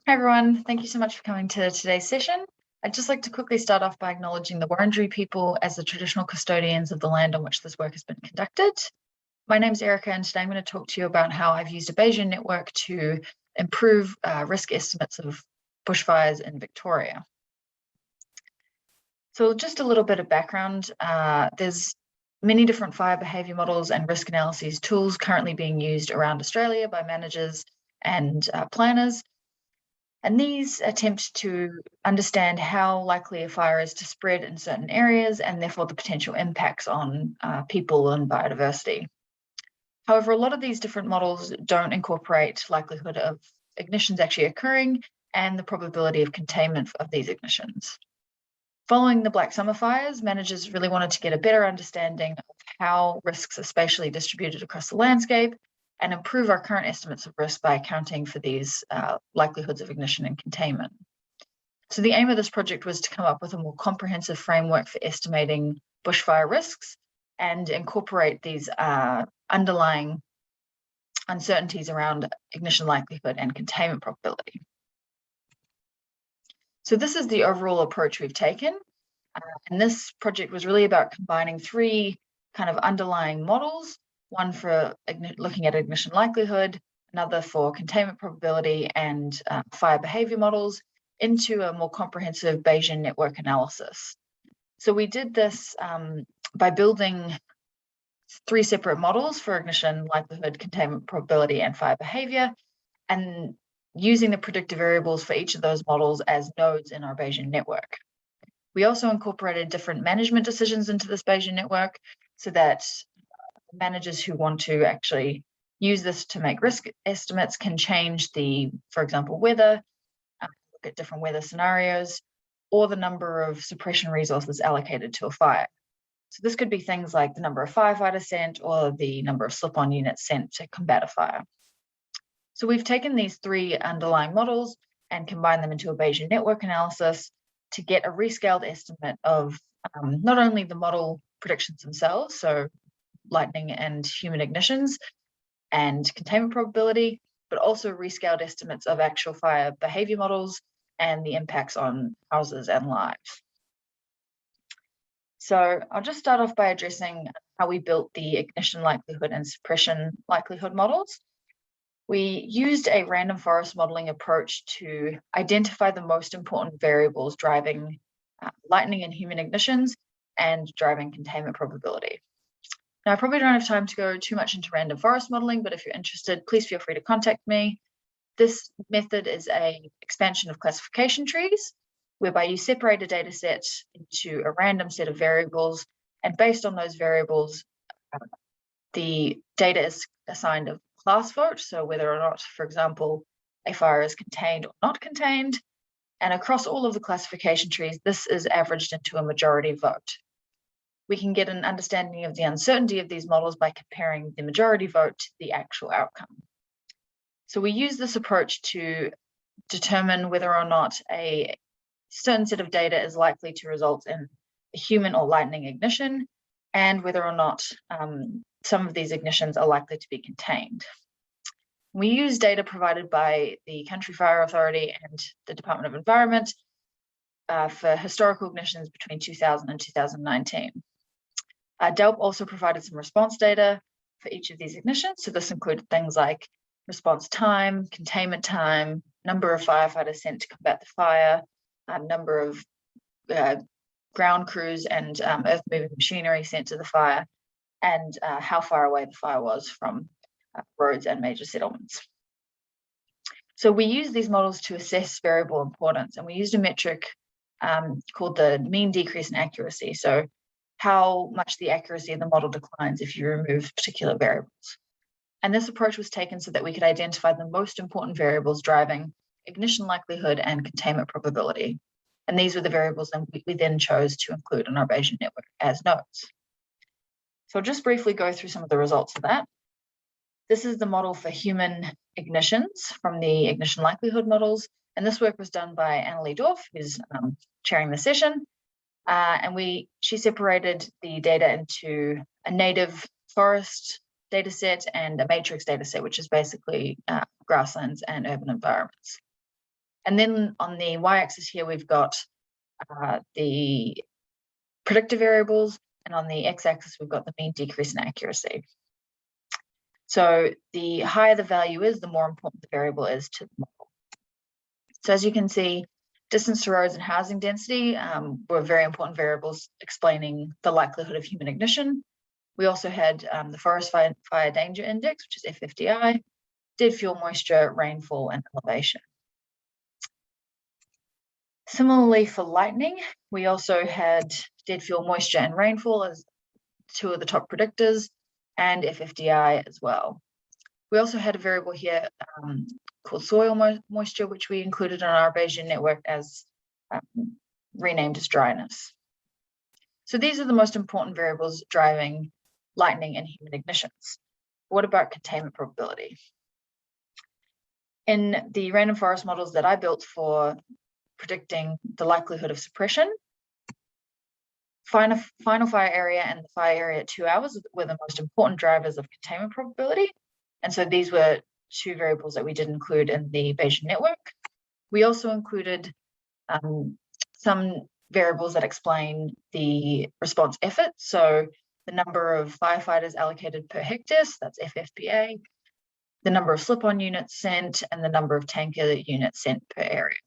Hi everyone, thank you so much for coming to today's session. I'd just like to quickly start off by acknowledging the Wurundjeri people as the traditional custodians of the land on which this work has been conducted. My name's Erica, and today I'm going to talk to you about how I've used a Bayesian network to improve risk estimates of bushfires in Victoria. So just a little bit of background, there's many different fire behaviour models and risk analyses tools currently being used around Australia by managers and planners. And these attempt to understand how likely a fire is to spread in certain areas and therefore the potential impacts on people and biodiversity. However, a lot of these different models don't incorporate likelihood of ignitions actually occurring and the probability of containment of these ignitions. Following the Black Summer fires, managers really wanted to get a better understanding of how risks are spatially distributed across the landscape and improve our current estimates of risk by accounting for these likelihoods of ignition and containment. So the aim of this project was to come up with a more comprehensive framework for estimating bushfire risks and incorporate these underlying uncertainties around ignition likelihood and containment probability. So this is the overall approach we've taken. And this project was really about combining three kind of underlying models, one for looking at ignition likelihood, another for containment probability and fire behavior models into a more comprehensive Bayesian network analysis. So we did this by building three separate models for ignition likelihood, containment probability, and fire behavior, and using the predictor variables for each of those models as nodes in our Bayesian network. We also incorporated different management decisions into this Bayesian network so that managers who want to actually use this to make risk estimates can change for example, weather, look at different weather scenarios, or the number of suppression resources allocated to a fire. So this could be things like the number of firefighters sent or the number of slip-on units sent to combat a fire. So we've taken these three underlying models and combined them into a Bayesian network analysis to get a rescaled estimate of not only the model predictions themselves, so lightning and human ignitions and containment probability, but also rescaled estimates of actual fire behavior models and the impacts on houses and lives. So I'll just start off by addressing how we built the ignition likelihood and suppression likelihood models. We used a random forest modeling approach to identify the most important variables driving lightning and human ignitions and driving containment probability. Now, I probably don't have time to go too much into random forest modeling, but if you're interested, please feel free to contact me. This method is an expansion of classification trees, whereby you separate a data set into a random set of variables, and based on those variables, the data is assigned a class vote, so whether or not, for example, a fire is contained or not contained. And across all of the classification trees, this is averaged into a majority vote. We can get an understanding of the uncertainty of these models by comparing the majority vote to the actual outcome. So we use this approach to determine whether or not a certain set of data is likely to result in a human or lightning ignition, and whether or not some of these ignitions are likely to be contained. We use data provided by the Country Fire Authority and the Department of Environment for historical ignitions between 2000 and 2019. DELP also provided some response data for each of these ignitions. So this included things like response time, containment time, number of firefighters sent to combat the fire, number of ground crews and earth-moving machinery sent to the fire, and how far away the fire was from roads and major settlements. So we use these models to assess variable importance, and we used a metric called the mean decrease in accuracy. So how much the accuracy of the model declines if you remove particular variables. And this approach was taken so that we could identify the most important variables driving ignition likelihood and containment probability. And these were the variables that we then chose to include in our Bayesian network as nodes. So I'll just briefly go through some of the results of that. This is the model for human ignitions from the ignition likelihood models. And this work was done by Annalie Dorf, who's chairing the session. And she separated the data into a native forest data set and a matrix data set, which is basically grasslands and urban environments. And then on the y-axis here, we've got the predictor variables, and on the x-axis, we've got the mean decrease in accuracy. So the higher the value is, the more important the variable is to the model. So as you can see, distance to roads and housing density were very important variables explaining the likelihood of human ignition. We also had the forest fire danger index, which is FFDI, dead fuel moisture, rainfall, and elevation. Similarly for lightning, we also had dead fuel moisture and rainfall as two of the top predictors, and FFDI as well. We also had a variable here called soil moisture, which we included in our Bayesian network as renamed as dryness. So these are the most important variables driving lightning and human ignitions. What about containment probability? In the random forest models that I built for predicting the likelihood of suppression, final fire area and the fire area at 2 hours were the most important drivers of containment probability. And so these were two variables that we did include in the Bayesian network. We also included some variables that explain the response effort. So the number of firefighters allocated per hectare, so that's FFPA, the number of slip-on units sent, and the number of tanker units sent per area.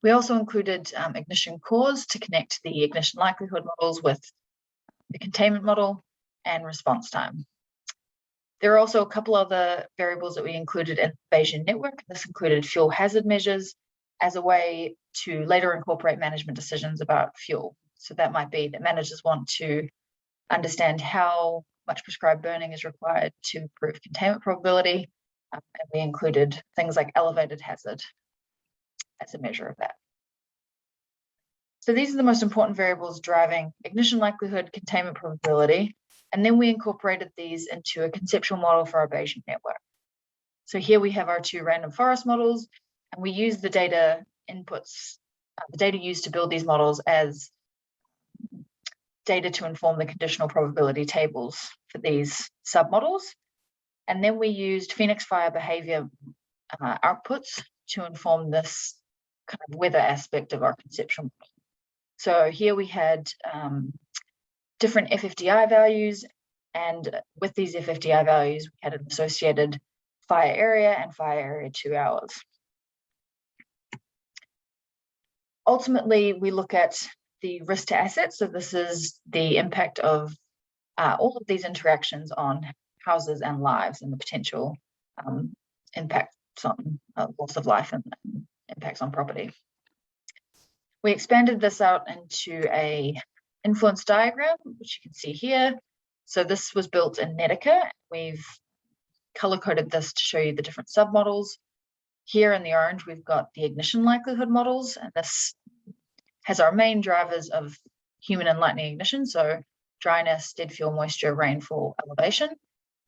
We also included ignition cause to connect the ignition likelihood models with the containment model and response time. There are also a couple other variables that we included in the Bayesian network. This included fuel hazard measures as a way to later incorporate management decisions about fuel. So that might be that managers want to understand how much prescribed burning is required to improve containment probability. And we included things like elevated hazard as a measure of that. So these are the most important variables driving ignition likelihood, containment probability, and then we incorporated these into a conceptual model for our Bayesian network. So here we have our two random forest models, and we use the data inputs, the data used to build these models as data to inform the conditional probability tables for these submodels. And then we used Phoenix fire behavior outputs to inform this kind of weather aspect of our conceptual model. So here we had different FFDI values, and with these FFDI values, we had an associated fire area and fire area 2 hours. Ultimately, we look at the risk to assets. So this is the impact of all of these interactions on houses and lives and the potential impacts on loss of life and impacts on property. We expanded this out into a influence diagram, which you can see here. So this was built in Netica. We've color-coded this to show you the different submodels. Here in the orange, we've got the ignition likelihood models, and this has our main drivers of human and lightning ignition, so dryness, dead fuel moisture, rainfall, elevation,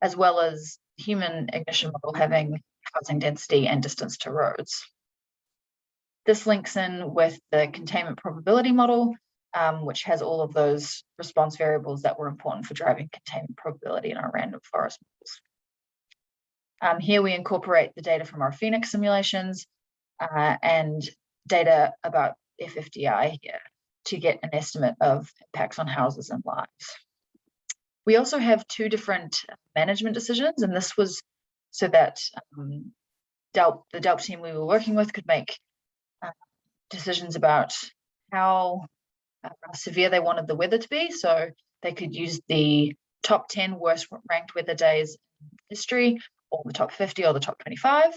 as well as human ignition model having housing density and distance to roads. This links in with the containment probability model, which has all of those response variables that were important for driving containment probability in our random forest models. Here we incorporate the data from our Phoenix simulations and data about FFDI here to get an estimate of impacts on houses and lives. We also have two different management decisions, and this was so that the DELP team we were working with could make decisions about how severe they wanted the weather to be. So they could use the top 10 worst ranked weather days in history, or the top 50 or the top 25,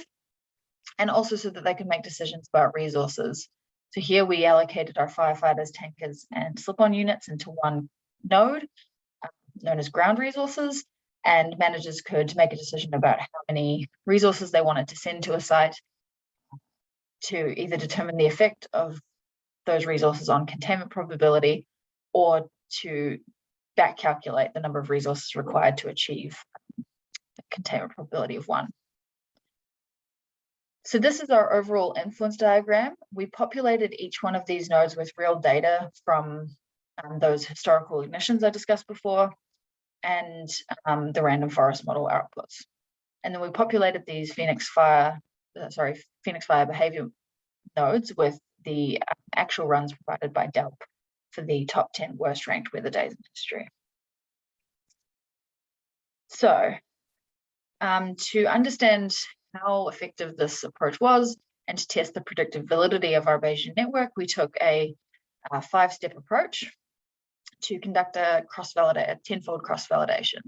and also so that they could make decisions about resources. So here we allocated our firefighters, tankers, and slip-on units into one node known as ground resources, and managers could make a decision about how many resources they wanted to send to a site to either determine the effect of those resources on containment probability or to back calculate the number of resources required to achieve the containment probability of 1. So this is our overall influence diagram. We populated each one of these nodes with real data from those historical ignitions I discussed before and the random forest model outputs. And then we populated these Phoenix fire Phoenix fire behavior nodes with the actual runs provided by DELP for the top 10 worst ranked weather days in history. So to understand how effective this approach was and to test the predictive validity of our Bayesian network, we took a 5-step approach to conduct a tenfold cross-validation.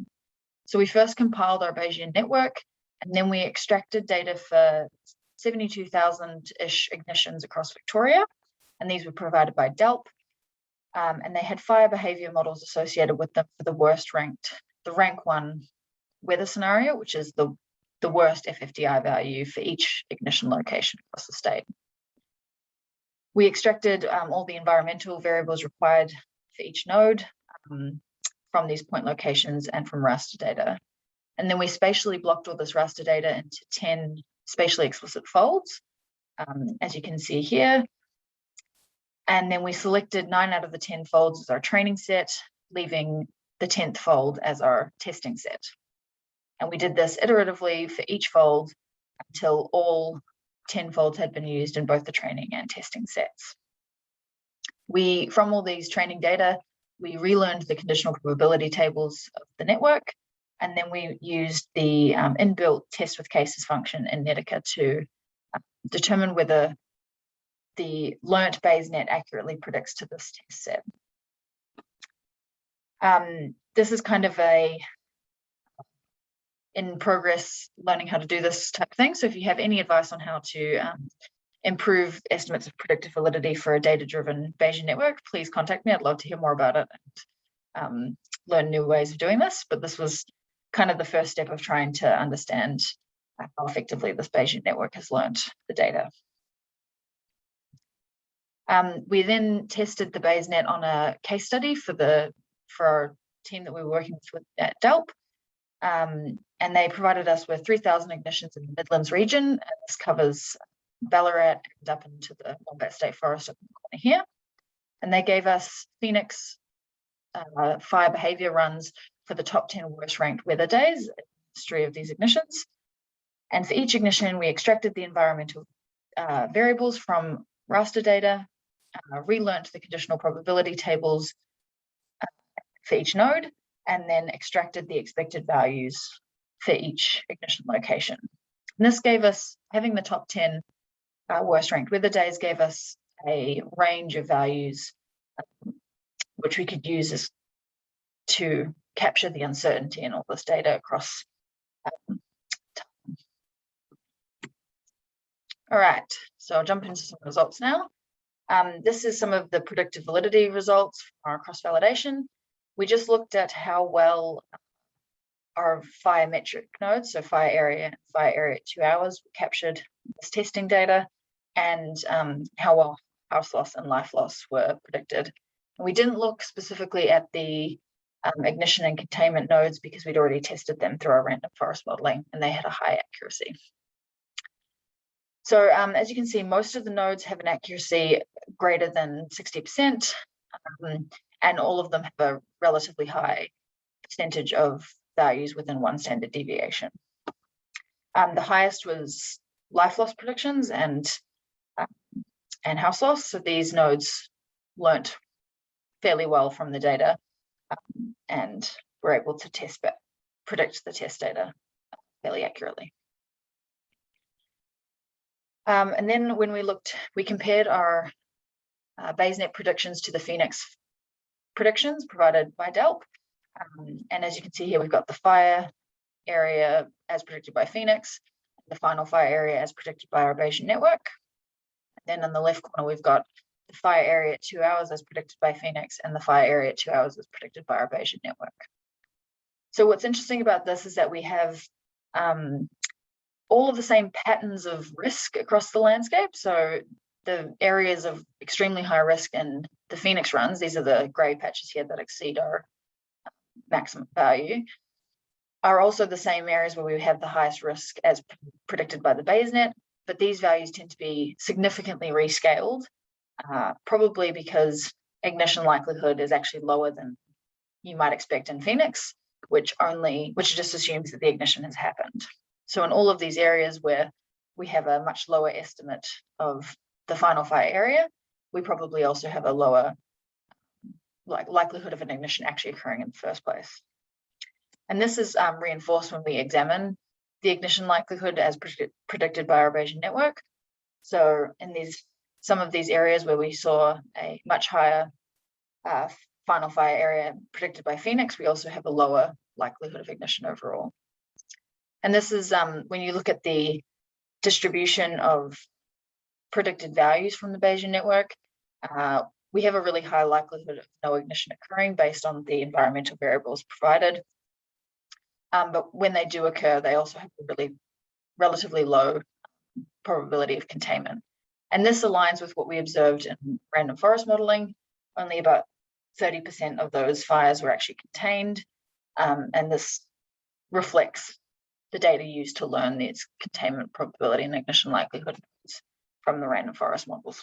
So we first compiled our Bayesian network, and then we extracted data for 72,000-ish ignitions across Victoria, and these were provided by DELP, and they had fire behavior models associated with them for the rank 1 weather scenario, which is the worst FFDI value for each ignition location across the state. We extracted all the environmental variables required for each node from these point locations and from raster data. And then we spatially blocked all this raster data into 10 spatially explicit folds, as you can see here. And then we selected 9 out of the 10 folds as our training set, leaving the 10th fold as our testing set. And we did this iteratively for each fold until all 10 folds had been used in both the training and testing sets. From all these training data, we relearned the conditional probability tables of the network, and then we used the inbuilt test with cases function in Netica to determine whether the learnt BayesNet accurately predicts to this test set. This is kind of a in progress learning how to do this type of thing. So if you have any advice on how to improve estimates of predictive validity for a data-driven Bayesian network, please contact me. I'd love to hear more about it and learn new ways of doing this. But this was kind of the first step of trying to understand how effectively this Bayesian network has learned the data. We then tested the BayesNet on a case study for our team that we were working with at DELP. And they provided us with 3,000 ignitions in the Midlands region. And this covers Ballarat and up into the Wombat State Forest up in the corner here. And they gave us Phoenix fire behavior runs for the top 10 worst ranked weather days in the history of these ignitions. And for each ignition, we extracted the environmental variables from raster data, relearned the conditional probability tables for each node, and then extracted the expected values for each ignition location. And this gave us, having the top 10 worst ranked weather days gave us a range of values which we could use to capture the uncertainty in all this data across time. All right, so I'll jump into some results now. This is some of the predictive validity results from our cross-validation. We just looked at how well our fire metric nodes, so fire area and fire area at 2 hours, captured this testing data, and how well house loss and life loss were predicted. And we didn't look specifically at the ignition and containment nodes because we'd already tested them through our random forest modeling, and they had a high accuracy. So as you can see, most of the nodes have an accuracy greater than 60%, and all of them have a relatively high percentage of values within 1 standard deviation. The highest was life loss predictions and house loss. So these nodes learnt fairly well from the data and were able to predict the test data fairly accurately. And then when we compared our BayesNet predictions to the Phoenix predictions provided by DELP. And as you can see here, we've got the fire area as predicted by Phoenix, the final fire area as predicted by our Bayesian network. And then on the left corner, we've got the fire area at 2 hours as predicted by Phoenix, and the fire area at 2 hours as predicted by our Bayesian network. So what's interesting about this is that we have all of the same patterns of risk across the landscape. So the areas of extremely high risk and the Phoenix runs, these are the grey patches here that exceed our maximum value, are also the same areas where we have the highest risk as predicted by the BayesNet, but these values tend to be significantly rescaled, probably because ignition likelihood is actually lower than you might expect in Phoenix, which just assumes that the ignition has happened. So in all of these areas where we have a much lower estimate of the final fire area, we probably also have a lower likelihood of an ignition actually occurring in the first place. And this is reinforced when we examine the ignition likelihood as predicted by our Bayesian network. So in some of these areas where we saw a much higher final fire area predicted by Phoenix, we also have a lower likelihood of ignition overall. And this is when you look at the distribution of predicted values from the Bayesian network, we have a really high likelihood of no ignition occurring based on the environmental variables provided. But when they do occur, they also have a really relatively low probability of containment. And this aligns with what we observed in random forest modeling. Only about 30% of those fires were actually contained. And this reflects the data used to learn its containment probability and ignition likelihood from the random forest models.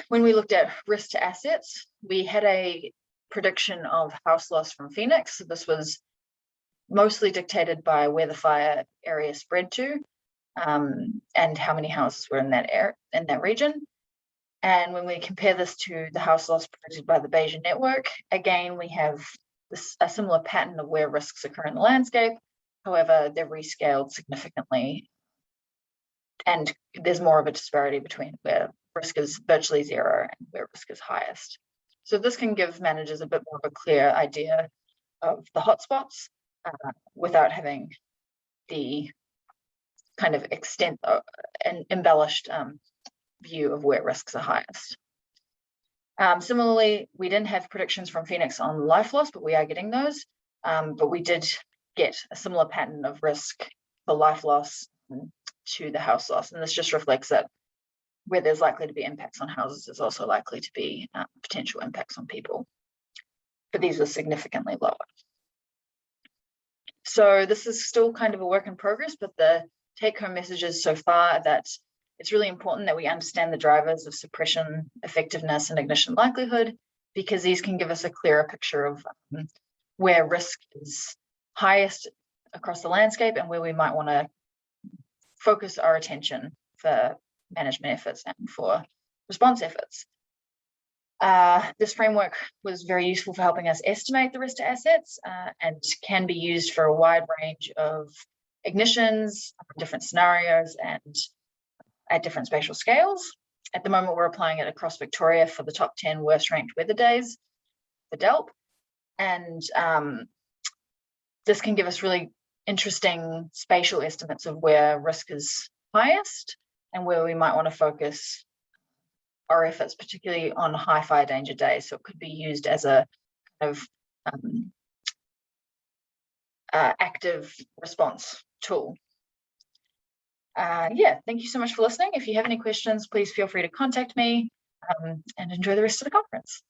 When we looked at risk to assets, we had a prediction of house loss from Phoenix. This was mostly dictated by where the fire area spread to, and how many houses were in that region. And when we compare this to the house loss predicted by the Bayesian network, again, we have a similar pattern of where risks occur in the landscape. However, they're rescaled significantly, and there's more of a disparity between where risk is virtually zero and where risk is highest. So this can give managers a bit more of a clear idea of the hotspots without having the kind of extent and embellished view of where risks are highest. Similarly, we didn't have predictions from Phoenix on life loss, but we are getting those. But we did get a similar pattern of risk for life loss to the house loss. And this just reflects that where there's likely to be impacts on houses, there's also likely to be potential impacts on people. But these are significantly lower. So this is still kind of a work in progress, but the take-home messages so far that it's really important that we understand the drivers of suppression, effectiveness, and ignition likelihood, because these can give us a clearer picture of where risk is highest across the landscape and where we might want to focus our attention for management efforts and for response efforts. This framework was very useful for helping us estimate the risk to assets and can be used for a wide range of ignitions, different scenarios, and at different spatial scales. At the moment, we're applying it across Victoria for the top 10 worst ranked weather days for DELP. And this can give us really interesting spatial estimates of where risk is highest and where we might want to focus our efforts, particularly on high fire danger days. So it could be used as a kind of active response tool. Yeah, thank you so much for listening. If you have any questions, please feel free to contact me and enjoy the rest of the conference.